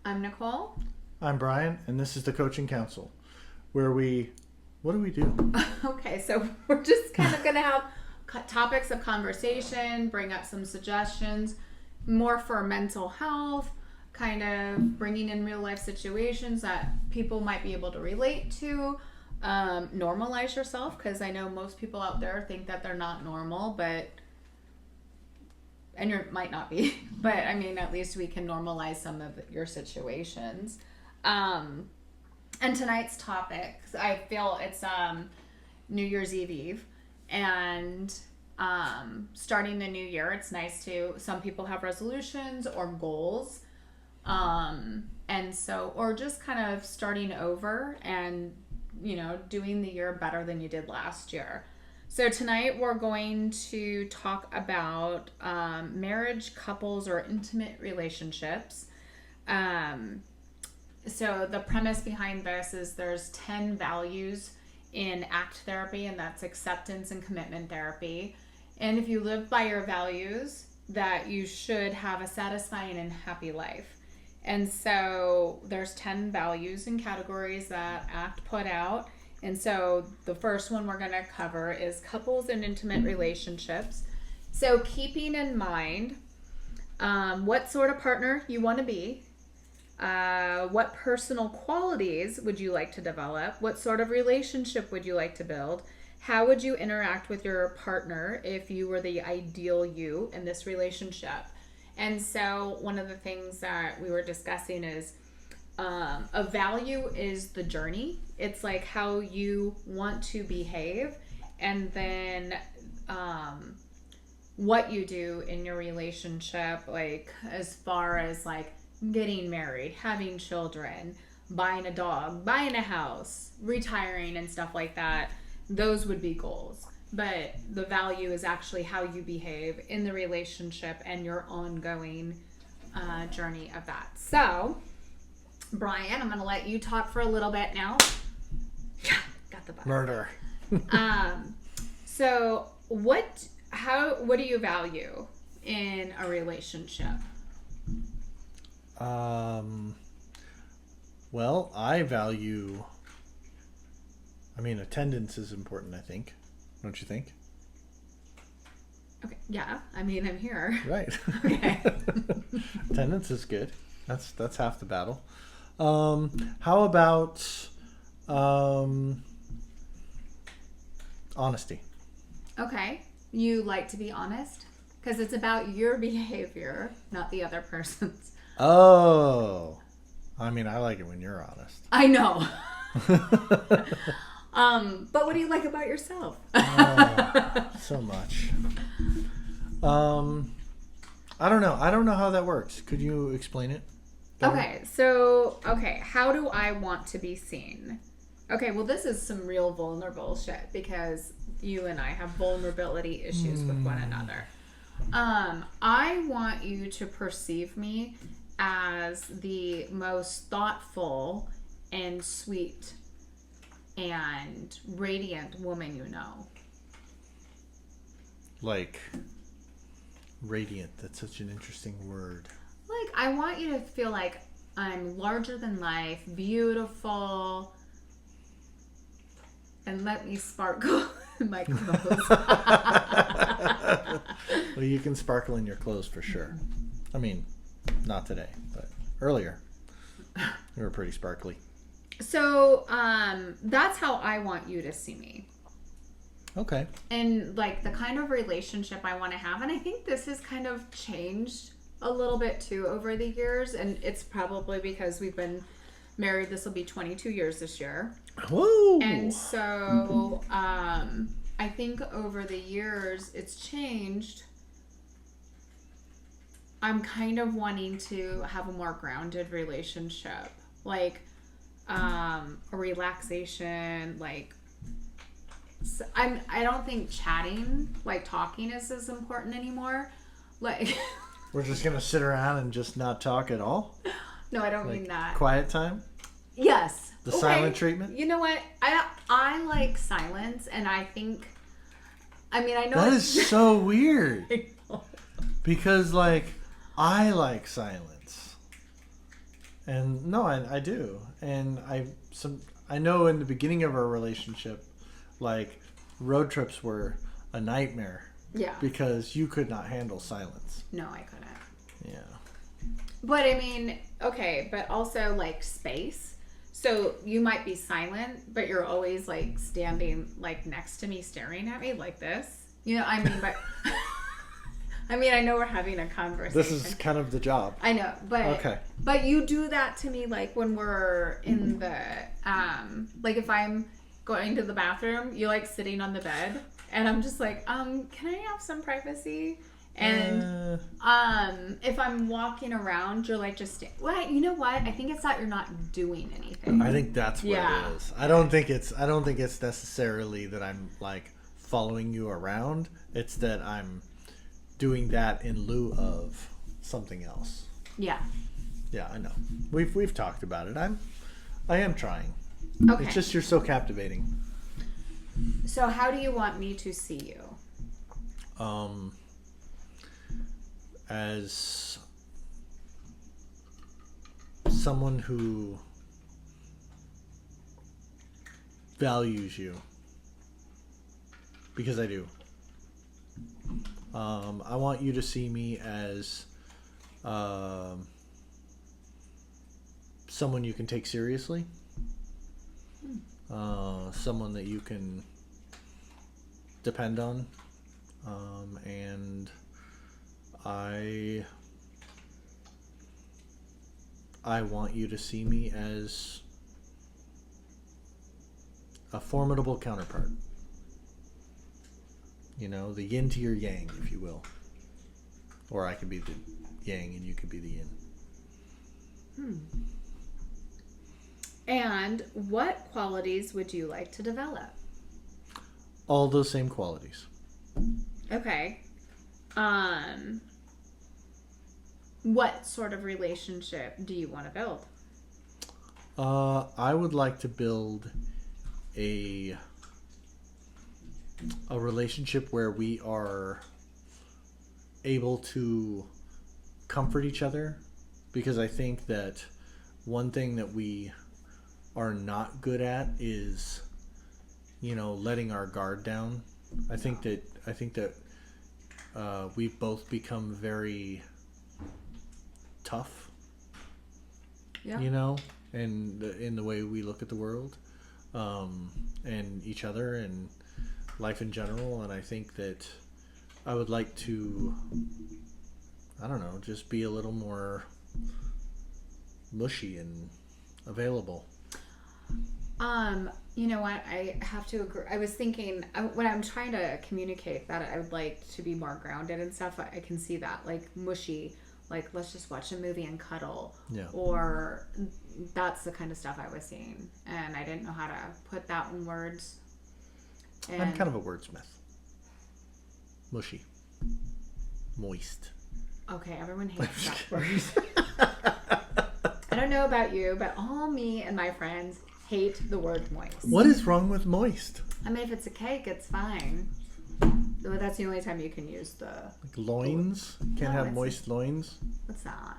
I'm Nicole. I'm Brian, and this is the Coaching Council, where what do we do? Okay, so we're just kind of going to have topics of conversation, bring up some suggestions, more for mental health, kind of bringing in real life situations that people might be able to relate to. Normalize yourself, because I know most people out there think that they're not normal, and you might not be, but I mean, at least we can normalize some of your situations. And tonight's topic, I feel it's New Year's Eve, and starting the new year, it's nice to, some people have resolutions or goals, and so, or just kind of starting over and, doing the year better than you did last year. So tonight we're going to talk about marriage, couples, or intimate relationships. So the premise behind this is there's 10 values in ACT therapy, and that's acceptance and commitment therapy. And if you live by your values, that you should have a satisfying and happy life. And so there's 10 values and categories that ACT put out. And so the first one we're going to cover is couples and intimate relationships. So keeping in mind what sort of partner you want to be, what personal qualities would you like to develop, what sort of relationship would you like to build, how would you interact with your partner if you were the ideal you in this relationship. And so one of the things that we were discussing is a value is the journey. It's like how you want to behave, and then what you do in your relationship, like as far as like getting married, having children, buying a dog, buying a house, retiring and stuff like that. Those would be goals. But the value is actually how you behave in the relationship and your ongoing journey of that. So Brian, I'm going to let you talk for a little bit now. Yeah, got the button. Murder. So what do you value in a relationship? Well, attendance is important, I think. Don't you think? Okay, yeah. I mean, I'm here. Right. Okay. Attendance is good. That's half the battle. How about honesty? Okay. You like to be honest? Because it's about your behavior, not the other person's. Oh. I like it when you're honest. I know. But what do you like about yourself? So much. I don't know. I don't know how that works. Could you explain it better? Okay, how do I want to be seen? Okay, well, this is some real vulnerable shit, because you and I have vulnerability issues with one another. I want you to perceive me as the most thoughtful and sweet and radiant woman you know. Like, radiant. That's such an interesting word. Like, I want you to feel like I'm larger than life, beautiful, and let me sparkle in my clothes. Well, you can sparkle in your clothes for sure. I mean, not today, but earlier. You were pretty sparkly. So, that's how I want you to see me. Okay. And like the kind of relationship I want to have. And I think this has kind of changed a little bit too over the years. And it's probably because we've been married. This will be 22 years this year. Whoa. And so I think over the years it's changed. I'm kind of wanting to have a more grounded relationship. Like a relaxation, like I don't think chatting, like talking, is as important anymore. Like we're just gonna sit around and just not talk at all? No, I don't mean that. Quiet time? Yes. The silent treatment? You know what? I like silence, and I think, I know that is so weird. Because like I like silence. And no, I do. And I know in the beginning of our relationship, like road trips were a nightmare. Yeah. Because you could not handle silence. No, I couldn't. Yeah. But I mean, okay, but also like space. So you might be silent, but you're always like standing like next to me, staring at me like this. You know, I mean, but I mean, I know we're having a conversation. This is kind of the job. I know, but okay. But you do that to me, like when we're in the like if I'm going to the bathroom, you like sitting on the bed, and I'm just like, can I have some privacy? And if I'm walking around, you're like just well, you know what? I think it's that you're not doing anything. I think that's what it is. I don't think it's necessarily that I'm like following you around. It's that I'm doing that in lieu of something else. Yeah. Yeah, I know. We've talked about it. I am trying. Okay. It's just you're so captivating. So how do you want me to see you? As someone who values you, because I do. I want you to see me as someone you can take seriously, someone that you can depend on, and I want you to see me as a formidable counterpart. You know, the yin to your yang, if you will. Or I could be the yang and you could be the yin. And what qualities would you like to develop? All those same qualities. Okay. What sort of relationship do you want to build? I would like to build a relationship where we are able to comfort each other, because I think that one thing that we are not good at is, you know, letting our guard down. I think that we've both become very tough, you know, and in the way we look at the world, and each other and life in general. And I think that I would like to, I don't know, just be a little more mushy and available. You know what? I have to agree. I was thinking when I'm trying to communicate that I would like to be more grounded and stuff. I can see that, like mushy, like let's just watch a movie and cuddle. Yeah. Or that's the kind of stuff I was seeing, and I didn't know how to put that in words. And I'm kind of a wordsmith. Mushy. Moist. Okay, everyone hates that word. I don't know about you, but all me and my friends hate the word moist. What is wrong with moist? I mean, if it's a cake, it's fine. But that's the only time you can use the... Like loins? Can't have moist loins? What's that?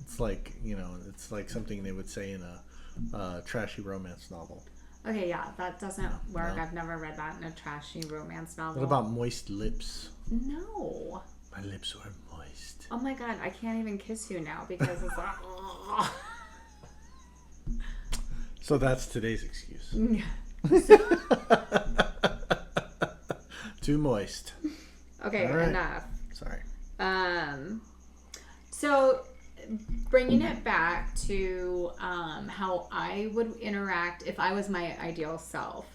It's like, you know, it's like something they would say in a trashy romance novel. Okay, yeah, that doesn't work. No. I've never read that in a trashy romance novel. What about moist lips? No. My lips were moist. Oh my god, I can't even kiss you now because it's like... So that's today's excuse. Too moist. Okay, right. Enough. Sorry. So bringing it back to how I would interact if I was my ideal self,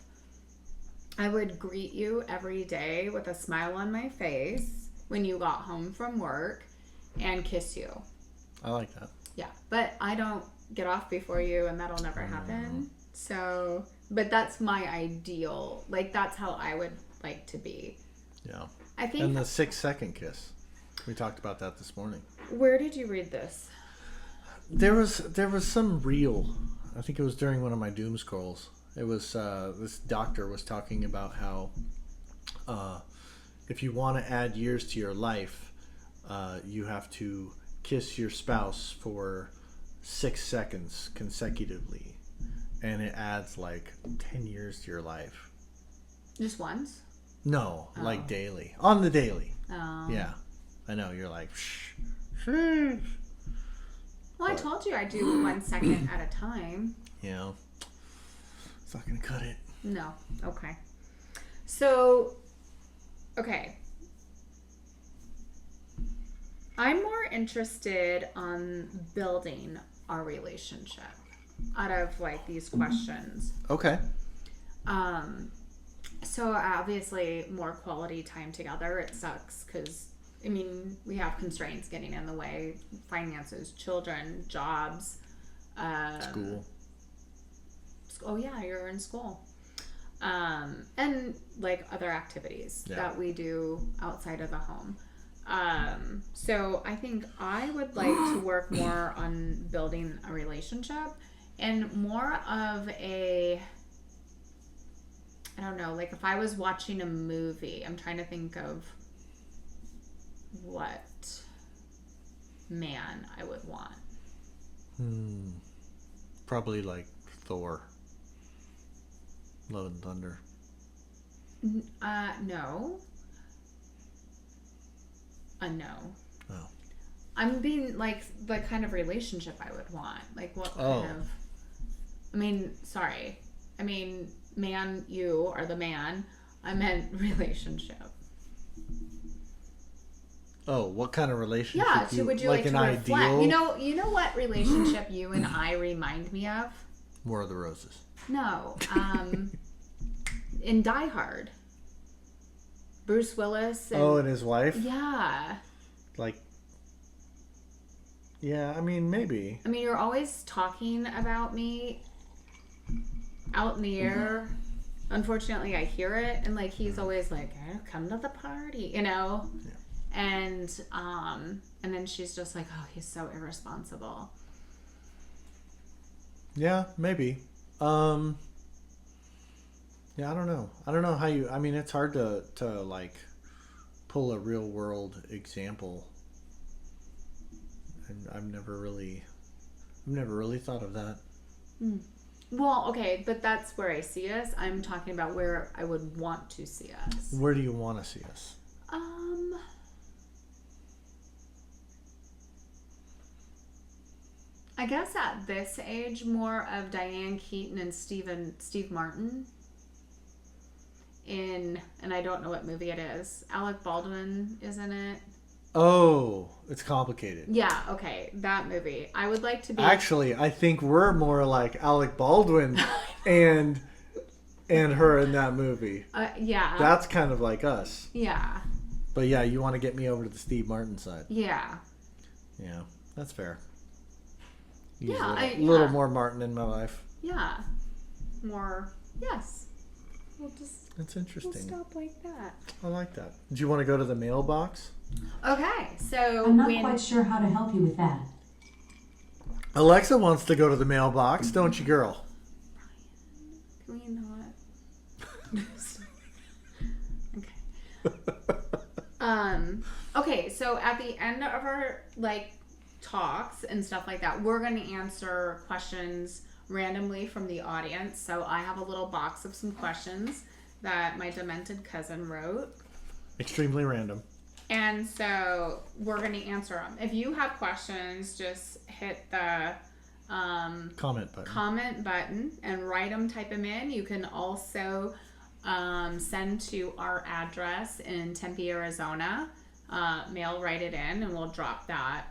I would greet you every day with a smile on my face when you got home from work and kiss you. I like that. Yeah, but I don't get off before you, and that'll never happen. So, but that's my ideal. Like, that's how I would like to be. Yeah. I think. And the 6-second kiss. We talked about that this morning. Where did you read this? There was some reel. I think it was during one of my doom scrolls. It was this doctor was talking about how if you want to add years to your life, you have to kiss your spouse for 6 seconds consecutively, and it adds like 10 years to your life. Just once? No, like daily. On the daily. Oh. Yeah. I know, you're like, shh. Well, I told you I do 1 second at a time. Yeah. It's not going to cut it. No. Okay. So, okay. I'm more interested on building our relationship out of like these questions. Okay. So obviously more quality time together. It sucks because I mean we have constraints getting in the way: finances, children, jobs, School. Oh yeah, you're in school, and like other activities that we do outside of the home. So I think I would like to work more on building a relationship and more of a, I don't know, like if I was watching a movie, I'm trying to think of what man I would want. Probably like Thor. Love and Thunder. No. No. Oh. I'm being like the kind of relationship I would want. Like what kind of, I mean, sorry. I mean, man, you are the man. I meant relationship. Oh, what kind of relationship? Yeah, would you like an to reflect? ideal? You know what relationship you and I remind me of? War of the Roses. No. In Die Hard. Bruce Willis. And his wife? Yeah. Like, yeah, I mean, maybe. I mean, you're always talking about me out in the air. Unfortunately, I hear it, and like he's always like, "Come to the party," you know. Yeah. And then she's just like, "Oh, he's so irresponsible." Yeah, maybe. Yeah, I don't know. I don't know how you. I mean, it's hard to like pull a real world example. And I've never really thought of that. Well, okay, but that's where I see us. I'm talking about where I would want to see us. Where do you want to see us? I guess at this age, more of Diane Keaton and Steve Martin. And I don't know what movie it is. Alec Baldwin is in it. Oh, it's complicated. Yeah, okay, that movie. I would like to be. Actually, I think we're more like Alec Baldwin and her in that movie. Yeah. That's kind of like us. Yeah. But yeah, you want to get me over to the Steve Martin side. Yeah. Yeah, that's fair. Use a little more Martin in my life. Yeah. More. Yes. We'll just. That's interesting. We'll stop like that. I like that. Do you want to go to the mailbox? Okay, so I'm not quite sure how to help you with that. Alexa wants to go to the mailbox, don't you, girl? Can we not? Okay. Okay, so at the end of our like talks and stuff like that, we're going to answer questions randomly from the audience. So I have a little box of some questions that my demented cousin wrote. Extremely random. And so we're going to answer them. If you have questions, just hit the comment button and write them, type them in. You can also send to our address in Tempe, Arizona. Mail, write it in, and we'll drop that.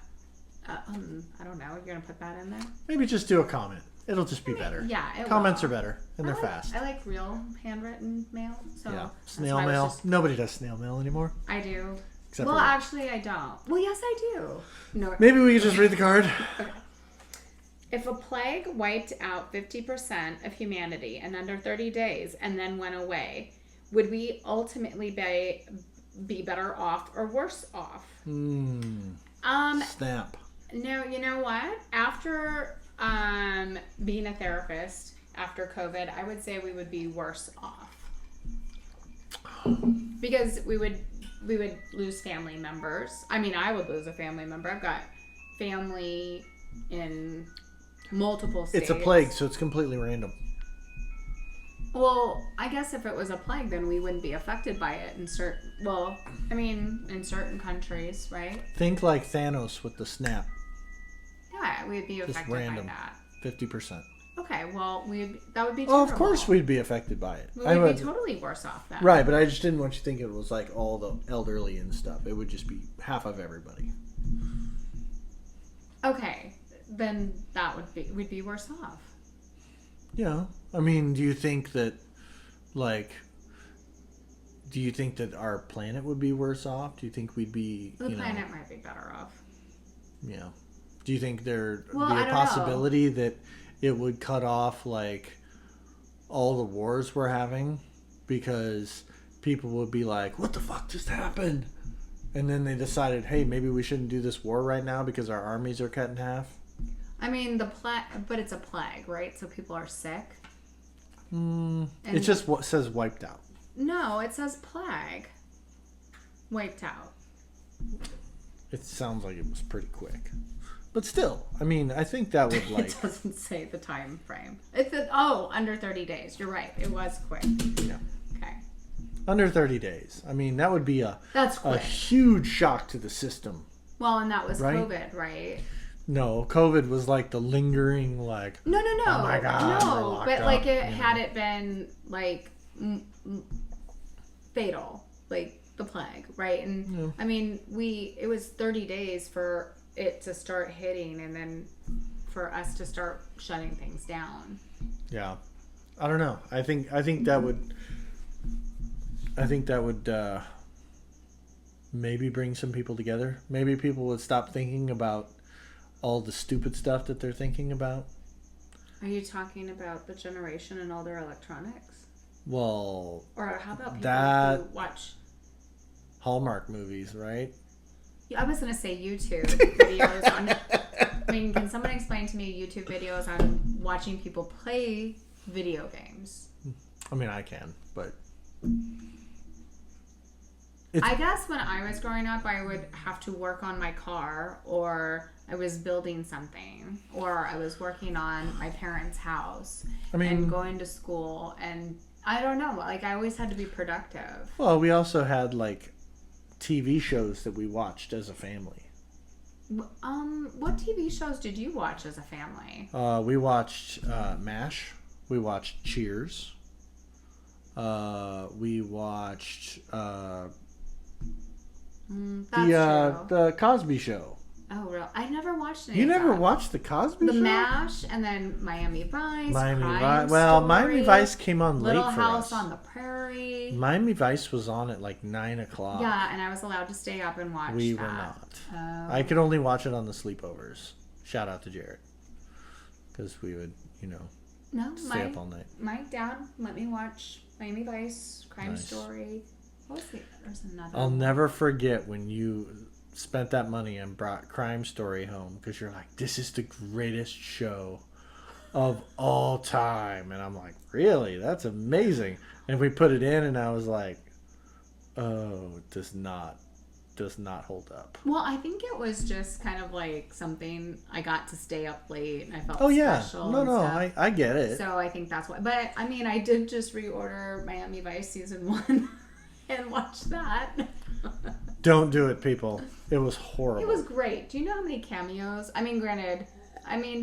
I don't know. You're going to put that in there? Maybe just do a comment. It'll just be better. Yeah, comments are better, and they're fast. I like real handwritten mail. So yeah, snail mail. Nobody does snail mail anymore. I do. Except well, actually, I don't. Well, yes, I do. No. Maybe we could just read the card. Okay. If a plague wiped out 50% of humanity in under 30 days and then went away, would we ultimately be better off or worse off? Snap. No, you know what? After being a therapist after COVID, I would say we would be worse off because we would lose family members. I mean, I would lose a family member. I've got family in multiple states. It's a plague, so it's completely random. Well, I guess if it was a plague, then we wouldn't be affected by it in certain countries, right? Think like Thanos with the snap. Yeah, we'd be Just affected random. by that. 50%. Okay, well, that would be Oh, terrible. of course we'd be affected by it. We'd be totally worse off then. Right, but I just didn't want you to think it was like all the elderly and stuff. It would just be half of everybody. Okay, then we'd be worse off. Yeah. I mean, do you think that our planet would be worse off? Do you think we'd be, The planet might be better off. Yeah. Do you think there'd be I a don't possibility that it would cut off like all the wars we're having because people would be like, what the fuck just happened? And then they decided, hey, maybe we shouldn't do this war right now because our armies are cut in half. I mean, but it's a plague, right? So people are sick. It just says wiped out. No, it says plague. Wiped out. It sounds like it was pretty quick. But still, I mean, I think that would like... It doesn't say the time frame. It said, under 30 days. You're right. It was quick. Yeah. Okay. Under 30 days. I mean, that would be That's a quick. huge shock to the system. Well, and that was Right? COVID, right? No, COVID was like the lingering, like... No. Oh my God, we're No, locked but up, like it you know. had it been like fatal, like the plague, right? And Yeah. I mean, it was 30 days for it to start hitting, and then for us to start shutting things down. Yeah. I don't know. I think that would... maybe bring some people together. Maybe people would stop thinking about all the stupid stuff that they're thinking about. Are you talking about the generation and all their electronics? Well, Or how about people that- who watch... Hallmark movies, right? I was going to say YouTube videos on... I mean, can someone explain to me YouTube videos on watching people play video games? I mean, I can, but... I guess when I was growing up, I would have to work on my car, or I was building something, or I was working on my parents' house, and going to school, and I don't know, like I always had to be productive. Well, we also had like TV shows that we watched as a family. What TV shows did you watch as a family? We watched MASH. We watched Cheers. We watched the Cosby Show. Oh, real? I never watched any. You of never that. watched the Cosby Show? The MASH, and then Miami Vice. Miami Crime Vice. Well, Story, Miami Vice came on late Little for House us. on the Prairie. Miami Vice was on at like 9 o'clock. Yeah, and I was allowed to stay up and watch We that. were not. Oh. I could only watch it on the sleepovers. Shout out to Jared. Because we would, No, stay up all night. my dad let me watch Miami Vice, Crime Nice. Story. What was there's another I'll one. never forget when you spent that money and brought Crime Story home because you're like, this is the greatest show of all time. And I'm like, really? That's amazing. And we put it in and I was like, oh, it does not hold up. Well, I think it was just kind of like something I got to stay up late and I felt Oh, yeah. special. No, and stuff. I get it. So I think that's why. But I mean, I did just reorder Miami Vice season 1 and watch that. Don't do it, people. It was horrible. It was great. Do you know how many cameos? I mean, granted,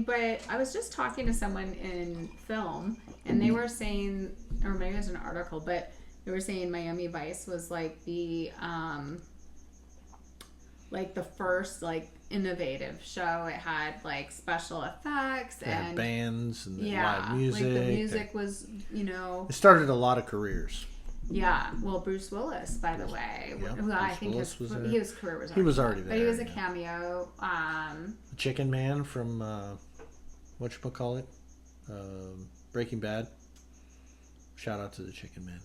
but I was just talking to someone in film, and they were saying, or maybe it was an article, but they were saying Miami Vice was like the first innovative show. It had like special effects They had and bands and yeah, live music. like the music was, It started a lot of careers. Yeah, well, Bruce Willis, by the way, Yeah, who I Bruce think Willis was there. his career was He was already already set, but he was a there, cameo. Chicken Man from whatchamacallit? Breaking Bad. Shout out to the Chicken Man.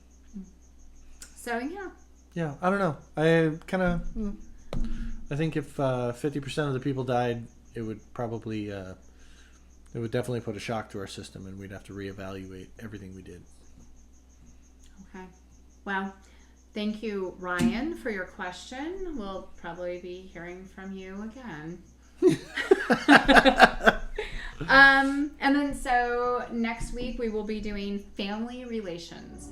So yeah, Yeah, I don't know. I think if 50% of the people died, it would probably it would definitely put a shock to our system, and we'd have to reevaluate everything we did. okay. Well, thank you, Ryan, for your question. We'll probably be hearing from you again. And then so next week we will be doing family relations.